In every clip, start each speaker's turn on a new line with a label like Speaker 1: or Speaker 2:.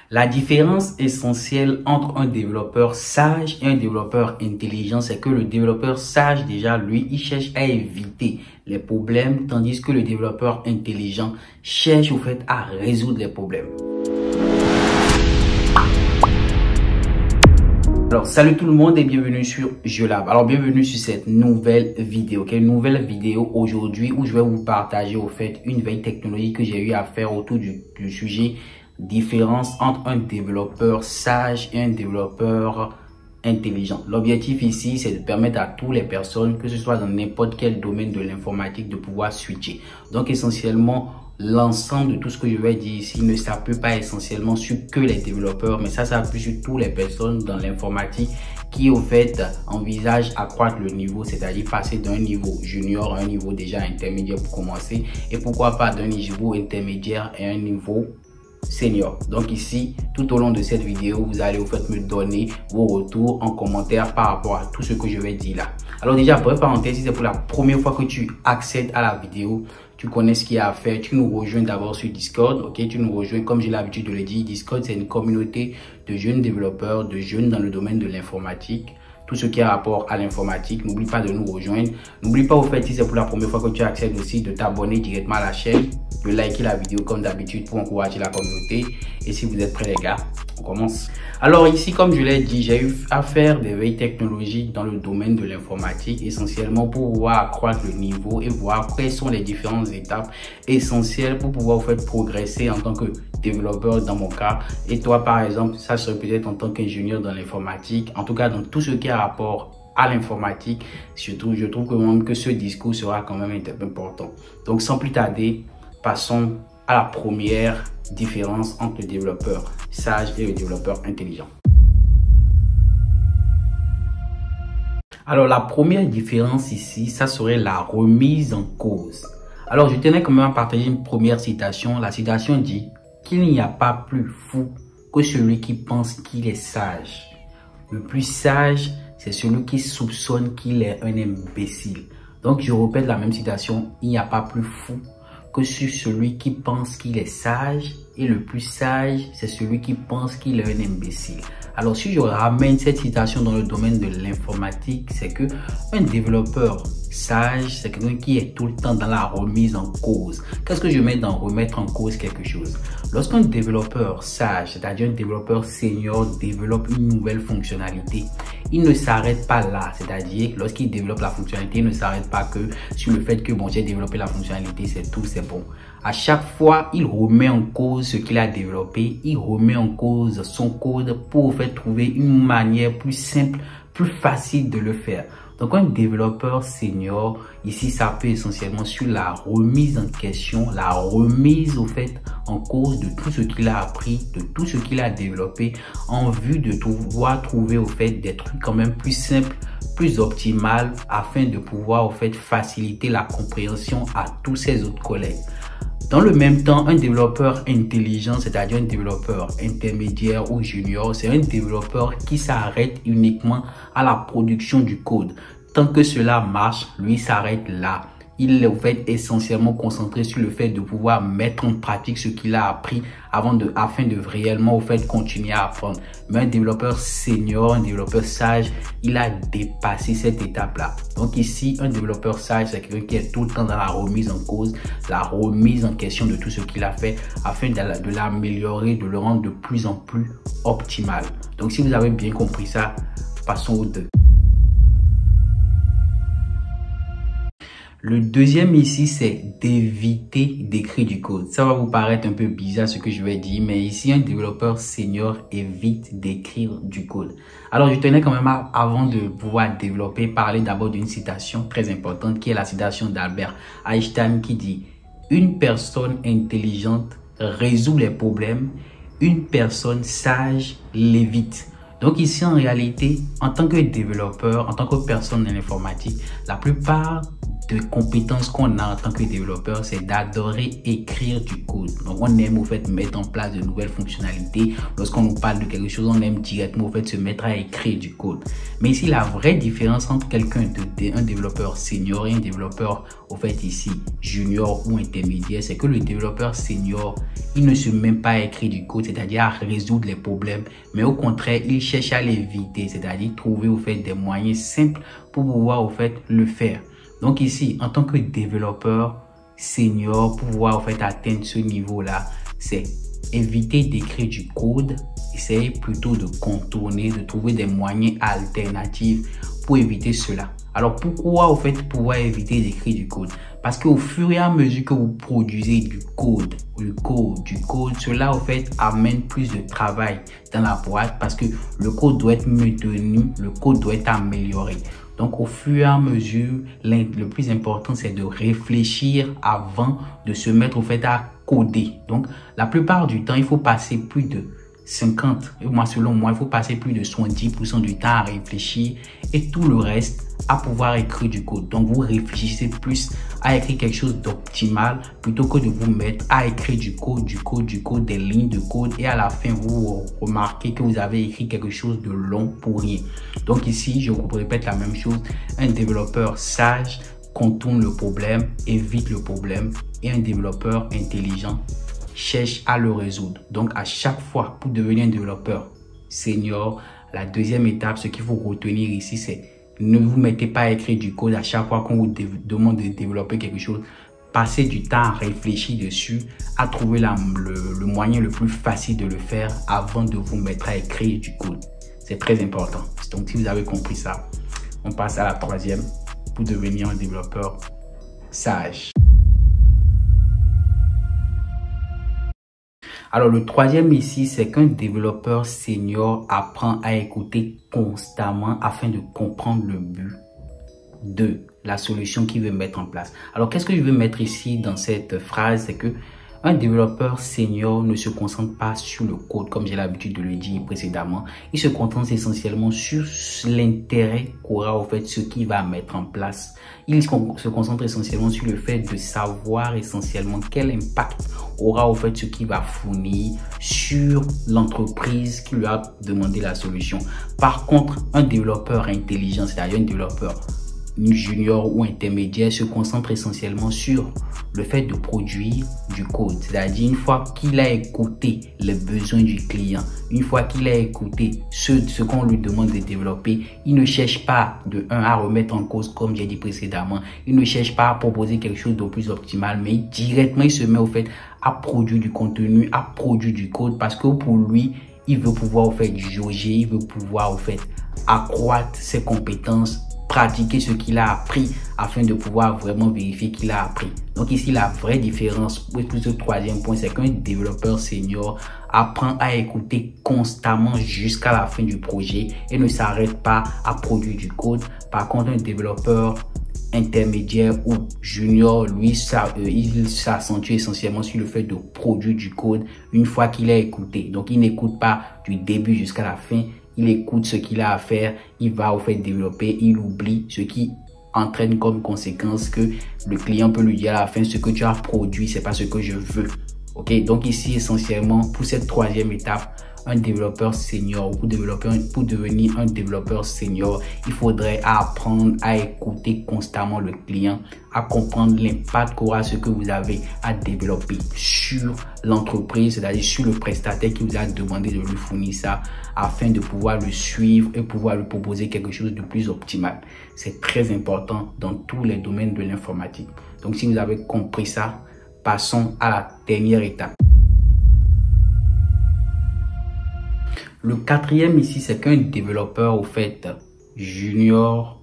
Speaker 1: La différence essentielle entre un développeur sage et un développeur intelligent, c'est que le développeur sage, déjà, lui, il cherche à éviter les problèmes, tandis que le développeur intelligent cherche, au fait, à résoudre les problèmes. Alors, salut tout le monde et bienvenue sur JeuxLab. Alors, bienvenue sur cette nouvelle vidéo. Nouvelle vidéo aujourd'hui où je vais vous partager, au fait, une veille technologique que j'ai eu à faire autour du sujet différence entre un développeur sage et un développeur intelligent. L'objectif ici, c'est de permettre à toutes les personnes, que ce soit dans n'importe quel domaine de l'informatique, de pouvoir switcher. Donc, essentiellement, l'ensemble de tout ce que je vais dire ici ne s'appuie pas essentiellement sur que les développeurs, mais ça s'appuie sur toutes les personnes dans l'informatique qui, au fait, envisagent accroître le niveau, c'est-à-dire passer d'un niveau junior à un niveau déjà intermédiaire pour commencer, et pourquoi pas d'un niveau intermédiaire à un niveau senior. Donc ici, tout au long de cette vidéo, vous allez au fait me donner vos retours en commentaire par rapport à tout ce que je vais dire là. Alors déjà, bref parenthèse, si c'est pour la première fois que tu accèdes à la vidéo, tu connais ce qu'il y a à faire, tu nous rejoins d'abord sur Discord, ok? Tu nous rejoins, comme j'ai l'habitude de le dire, Discord c'est une communauté de jeunes développeurs, de jeunes dans le domaine de l'informatique. Tout ce qui a rapport à l'informatique, n'oublie pas de nous rejoindre. N'oublie pas au fait, si c'est pour la première fois que tu accèdes aussi, de t'abonner directement à la chaîne, de liker la vidéo comme d'habitude pour encourager la communauté. Et si vous êtes prêts les gars, on commence. Alors ici, comme je l'ai dit, j'ai eu à faire des veilles technologiques dans le domaine de l'informatique, essentiellement pour pouvoir accroître le niveau et voir quelles sont les différentes étapes essentielles pour pouvoir au fait progresser en tant que développeur dans mon cas. Et toi par exemple, ça serait peut-être en tant qu'ingénieur dans l'informatique, en tout cas dans tout ce qui a rapport à l'informatique. Je trouve que même que ce discours sera quand même important. Donc sans plus tarder, passons à la première différence entre le développeur sage et le développeur intelligent. Alors la première différence ici, ça serait la remise en cause. Alors je tenais quand même à partager une première citation. La citation dit qu'il n'y a pas plus fou que celui qui pense qu'il est sage. Le plus sage, c'est celui qui soupçonne qu'il est un imbécile. Donc je répète la même citation, il n'y a pas plus fou que celui qui pense qu'il est sage, et le plus sage, c'est celui qui pense qu'il est un imbécile. Alors si je ramène cette citation dans le domaine de l'informatique, c'est que un développeur sage, c'est quelqu'un qui est tout le temps dans la remise en cause. Qu'est-ce que je mets dans remettre en cause quelque chose? Lorsqu'un développeur sage, c'est-à-dire un développeur senior, développe une nouvelle fonctionnalité, il ne s'arrête pas là. C'est-à-dire, lorsqu'il développe la fonctionnalité, il ne s'arrête pas que sur le fait que bon, j'ai développé la fonctionnalité, c'est tout, c'est bon. À chaque fois, il remet en cause ce qu'il a développé, il remet en cause son code pour en fait trouver une manière plus simple, plus facile de le faire. Donc un développeur senior, ici ça peut essentiellement sur la remise en question, la remise au fait en cause de tout ce qu'il a appris, de tout ce qu'il a développé, en vue de pouvoir trouver au fait des trucs quand même plus simples, plus optimales, afin de pouvoir au fait faciliter la compréhension à tous ses autres collègues. Dans le même temps, un développeur intelligent, c'est-à-dire un développeur intermédiaire ou junior, c'est un développeur qui s'arrête uniquement à la production du code. Tant que cela marche, lui s'arrête là. Il est au fait essentiellement concentré sur le fait de pouvoir mettre en pratique ce qu'il a appris afin de réellement au fait continuer à apprendre. Mais un développeur senior, un développeur sage, il a dépassé cette étape-là. Donc ici, un développeur sage, c'est quelqu'un qui est tout le temps dans la remise en cause, la remise en question de tout ce qu'il a fait afin de l'améliorer, de le rendre de plus en plus optimal. Donc si vous avez bien compris ça, passons au 2. Le deuxième ici, c'est d'éviter d'écrire du code. Ça va vous paraître un peu bizarre ce que je vais dire, mais ici, un développeur senior évite d'écrire du code. Alors, je tenais quand même avant de pouvoir développer, parler d'abord d'une citation très importante qui est la citation d'Albert Einstein qui dit « Une personne intelligente résout les problèmes, une personne sage l'évite ». Donc ici, en réalité, en tant que développeur, en tant que personne dans l'informatique, la plupart de compétences qu'on a en tant que développeur, c'est d'adorer écrire du code. Donc, on aime au fait mettre en place de nouvelles fonctionnalités. Lorsqu'on nous parle de quelque chose, on aime directement au fait se mettre à écrire du code. Mais ici, la vraie différence entre un développeur senior et un développeur au fait ici junior ou intermédiaire, c'est que le développeur senior, il ne se met pas à écrire du code, c'est-à-dire à résoudre les problèmes, mais au contraire, il cherche à l'éviter, c'est-à-dire trouver au fait des moyens simples pour pouvoir au fait le faire. Donc ici, en tant que développeur senior, pour pouvoir en fait atteindre ce niveau-là, c'est éviter d'écrire du code, essayer plutôt de contourner, de trouver des moyens alternatifs pour éviter cela. Alors pourquoi au fait pouvoir éviter d'écrire du code? Parce qu'au fur et à mesure que vous produisez du code, cela au fait amène plus de travail dans la boîte parce que le code doit être maintenu, le code doit être amélioré. Donc, au fur et à mesure, le plus important, c'est de réfléchir avant de se mettre au fait à coder. Donc, la plupart du temps, il faut passer plus de 50, et moi, selon moi, il faut passer plus de 70% du temps à réfléchir et tout le reste à pouvoir écrire du code. Donc, vous réfléchissez plus à écrire quelque chose d'optimal plutôt que de vous mettre à écrire du code, des lignes de code et à la fin, vous remarquez que vous avez écrit quelque chose de long pour rien. Donc ici, je vous répète la même chose. Un développeur sage contourne le problème, évite le problème et un développeur intelligent cherche à le résoudre. Donc, à chaque fois, pour devenir un développeur senior, la deuxième étape, ce qu'il faut retenir ici, c'est ne vous mettez pas à écrire du code à chaque fois qu'on vous demande de développer quelque chose. Passez du temps à réfléchir dessus, à trouver le moyen le plus facile de le faire avant de vous mettre à écrire du code. C'est très important. Donc, si vous avez compris ça, on passe à la troisième pour devenir un développeur sage. Alors, le troisième ici, c'est qu'un développeur senior apprend à écouter constamment afin de comprendre le but de la solution qu'il veut mettre en place. Alors, qu'est-ce que je veux mettre ici dans cette phrase? C'est que un développeur senior ne se concentre pas sur le code, comme j'ai l'habitude de le dire précédemment. Il se concentre essentiellement sur l'intérêt qu'aura au fait ce qu'il va mettre en place. Il se concentre essentiellement sur le fait de savoir essentiellement quel impact aura au fait ce qu'il va fournir sur l'entreprise qui lui a demandé la solution. Par contre, un développeur intelligent, c'est-à-dire un développeur junior ou intermédiaire, se concentre essentiellement sur le fait de produire du code. C'est-à-dire, une fois qu'il a écouté les besoins du client, une fois qu'il a écouté ce qu'on lui demande de développer, il ne cherche pas à remettre en cause, comme j'ai dit précédemment. Il ne cherche pas à proposer quelque chose de plus optimal, mais directement, il se met au fait à produire du contenu, à produire du code, parce que pour lui, il veut pouvoir au fait jauger, il veut pouvoir au fait accroître ses compétences, pratiquer ce qu'il a appris afin de pouvoir vraiment vérifier qu'il a appris. Donc ici, la vraie différence pour ce troisième point, c'est qu'un développeur senior apprend à écouter constamment jusqu'à la fin du projet et ne s'arrête pas à produire du code. Par contre, un développeur intermédiaire ou junior, lui, il s'accentue essentiellement sur le fait de produire du code une fois qu'il a écouté. Donc, il n'écoute pas du début jusqu'à la fin. Il écoute ce qu'il a à faire, il va au fait développer, il oublie, ce qui entraîne comme conséquence que le client peut lui dire à la fin, ce que tu as produit, c'est pas ce que je veux. Ok, donc ici essentiellement pour cette troisième étape, un développeur senior, pour devenir un développeur senior, il faudrait apprendre à écouter constamment le client, à comprendre l'impact qu'aura ce que vous avez à développer sur l'entreprise, c'est-à-dire sur le prestataire qui vous a demandé de lui fournir ça, afin de pouvoir le suivre et pouvoir lui proposer quelque chose de plus optimal. C'est très important dans tous les domaines de l'informatique. Donc si vous avez compris ça, passons à la dernière étape. Le quatrième ici, c'est qu'un développeur au fait junior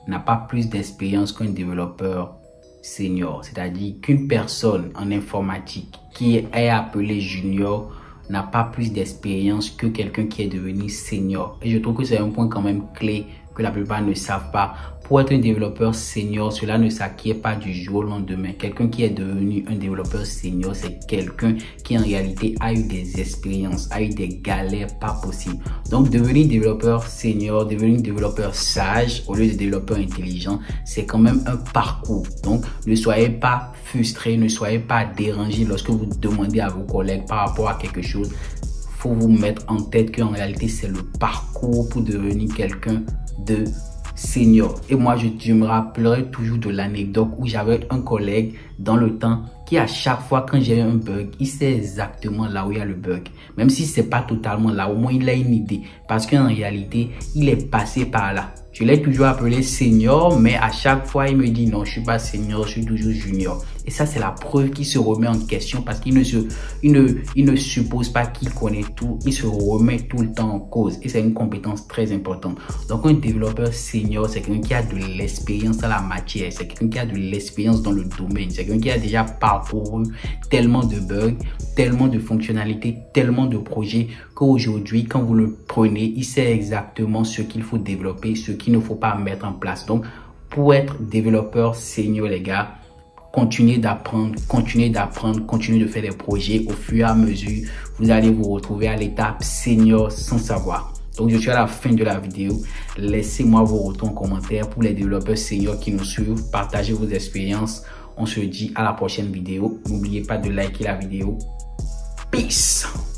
Speaker 1: n'a pas plus d'expérience qu'un développeur senior. C'est-à-dire qu'une personne en informatique qui est appelée junior n'a pas plus d'expérience que quelqu'un qui est devenu senior. Et je trouve que c'est un point quand même clé que la plupart ne savent pas. Pour être un développeur senior, cela ne s'acquiert pas du jour au lendemain. Quelqu'un qui est devenu un développeur senior, c'est quelqu'un qui en réalité a eu des expériences, a eu des galères pas possibles. Donc devenir développeur senior, devenir développeur sage au lieu de développeur intelligent, c'est quand même un parcours. Donc ne soyez pas frustré, ne soyez pas dérangé lorsque vous demandez à vos collègues par rapport à quelque chose. Faut vous mettre en tête qu'en réalité c'est le parcours pour devenir quelqu'un de senior. Et moi je me rappellerai toujours de l'anecdote où j'avais un collègue dans le temps qui à chaque fois quand j'ai un bug, il sait exactement là où il y a le bug. Même si c'est pas totalement là, au moins il a une idée. Parce qu'en réalité, il est passé par là. Je l'ai toujours appelé senior, mais à chaque fois, il me dit non, je suis pas senior, je suis toujours junior. Et ça, c'est la preuve qu'il se remet en question parce qu'il ne suppose pas qu'il connaît tout. Il se remet tout le temps en cause. Et c'est une compétence très importante. Donc, un développeur senior, c'est quelqu'un qui a de l'expérience dans la matière. C'est quelqu'un qui a de l'expérience dans le domaine. C'est quelqu'un qui a déjà parcouru tellement de bugs, tellement de fonctionnalités, tellement de projets qu'aujourd'hui, quand vous le prenez, il sait exactement ce qu'il faut développer, ce qu'il ne faut pas mettre en place. Donc, pour être développeur senior, les gars, continuez d'apprendre, continuez d'apprendre, continuez de faire des projets. Au fur et à mesure, vous allez vous retrouver à l'étape senior sans savoir. Donc, je suis à la fin de la vidéo. Laissez-moi vos retours en commentaire pour les développeurs seniors qui nous suivent. Partagez vos expériences. On se dit à la prochaine vidéo. N'oubliez pas de liker la vidéo. Peace!